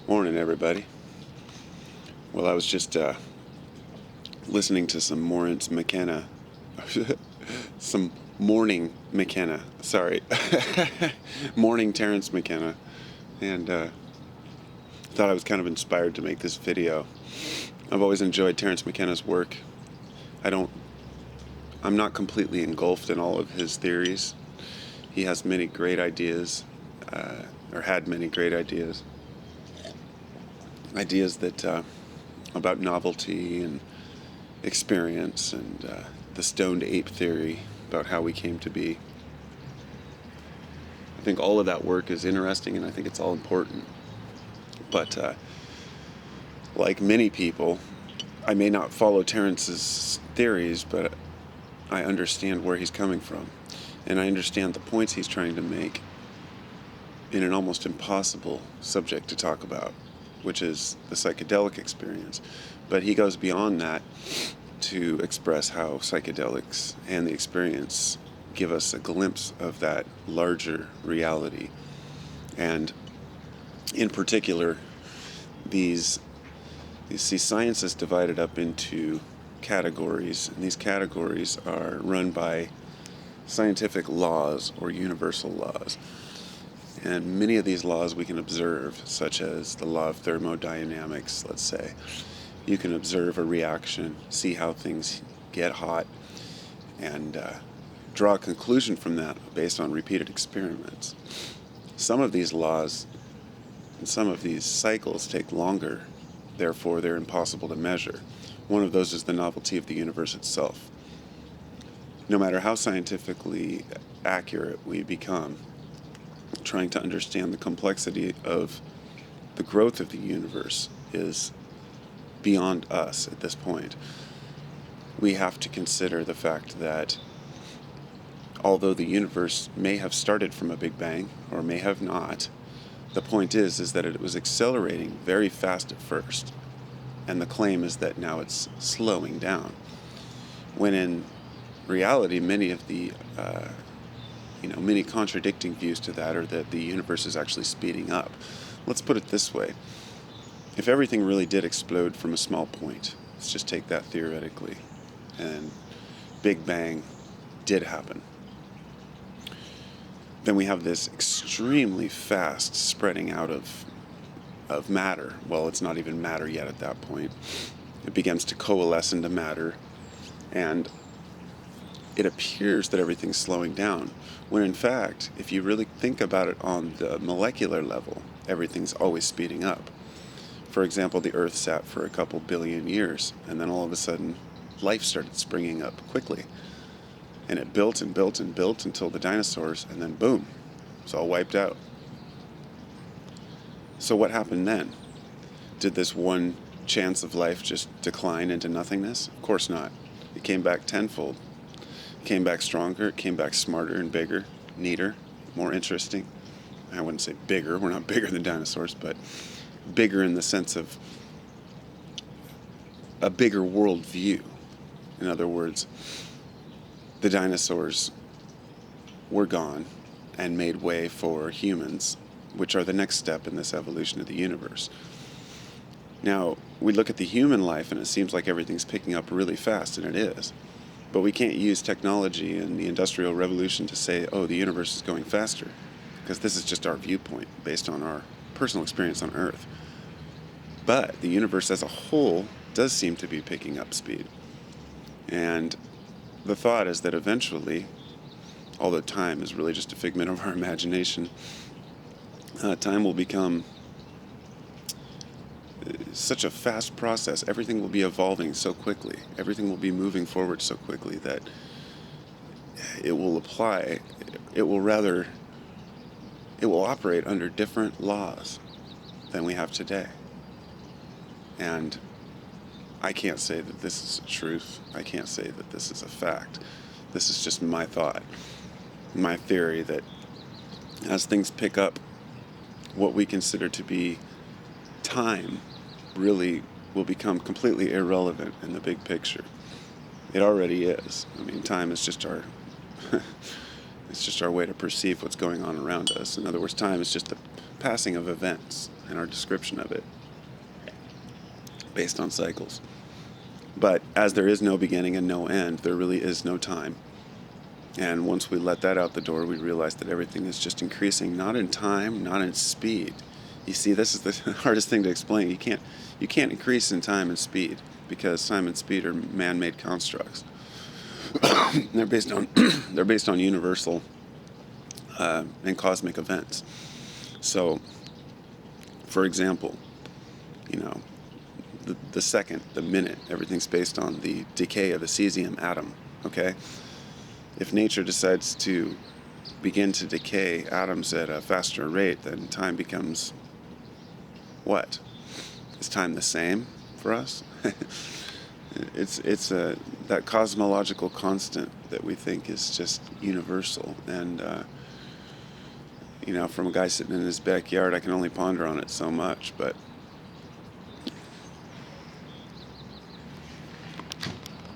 Morning, everybody. Well, I was just listening to some Morning McKenna. Some Morning McKenna. Sorry. Morning Terrence McKenna. And thought I was kind of inspired to make this video. I've always enjoyed Terrence McKenna's work. I'm not completely engulfed in all of his theories. He has many great ideas, or had many great ideas. Ideas that about novelty and experience and the stoned ape theory about how we came to be. I think all of that work is interesting, and I think it's all important. But like many people, I may not follow Terrence's theories, but I understand where he's coming from, and I understand the points he's trying to make in an almost impossible subject to talk about, which is the psychedelic experience. But he goes beyond that to express how psychedelics and the experience give us a glimpse of that larger reality. And in particular, science is divided up into categories, and these categories are run by scientific laws or universal laws. And many of these laws we can observe, such as the law of thermodynamics, let's say. You can observe a reaction, see how things get hot, and draw a conclusion from that based on repeated experiments. Some of these laws and some of these cycles take longer, therefore they're impossible to measure. One of those is the novelty of the universe itself. No matter how scientifically accurate we become, trying to understand the complexity of the growth of the universe is beyond us at this point. We have to consider the fact that although the universe may have started from a Big Bang, or may have not, the point is that it was accelerating very fast at first, and the claim is that now it's slowing down. When in reality, many of the many contradicting views to that are that the universe is actually speeding up. Let's put it this way. If everything really did explode from a small point, let's just take that theoretically, and Big Bang did happen, then we have this extremely fast spreading out of matter. Well, it's not even matter yet at that point. It begins to coalesce into matter, and it appears that everything's slowing down, when in fact, if you really think about it on the molecular level, everything's always speeding up. For example, the Earth sat for a couple billion years, and then all of a sudden, life started springing up quickly. And it built and built and built until the dinosaurs, and then boom, it's all wiped out. So what happened then? Did this one chance of life just decline into nothingness? Of course not. It came back tenfold. It came back stronger, it came back smarter and bigger, neater, more interesting. I wouldn't say bigger, we're not bigger than dinosaurs, but bigger in the sense of a bigger world view. In other words, the dinosaurs were gone and made way for humans, which are the next step in this evolution of the universe. Now, we look at the human life and it seems like everything's picking up really fast, and it is. But we can't use technology and the Industrial Revolution to say, oh, the universe is going faster, because this is just our viewpoint based on our personal experience on Earth. But the universe as a whole does seem to be picking up speed. And the thought is that eventually, although time is really just a figment of our imagination, time will become such a fast process. Everything will be evolving so quickly. Everything will be moving forward so quickly that it will operate under different laws than we have today. And I can't say that this is a truth. I can't say that this is a fact. This is just my thought, my theory that as things pick up, what we consider to be time really will become completely irrelevant in the big picture. It already is. I mean, time is just our it's just our way to perceive what's going on around us. In other words, time is just passing of events and our description of it based on cycles. But as there is no beginning and no end, there really is no time. And once we let that out the door, we realize that everything is just increasing, not in time, not in speed. You see, this is the hardest thing to explain. You can't increase in time and speed, because time and speed are man-made constructs. they're based on universal and cosmic events. So, for example, you know, the second, the minute, everything's based on the decay of a cesium atom. Okay, if nature decides to begin to decay atoms at a faster rate, then time becomes what? Is time the same for us? It's that cosmological constant that we think is just universal, and from a guy sitting in his backyard, I can only ponder on it so much, but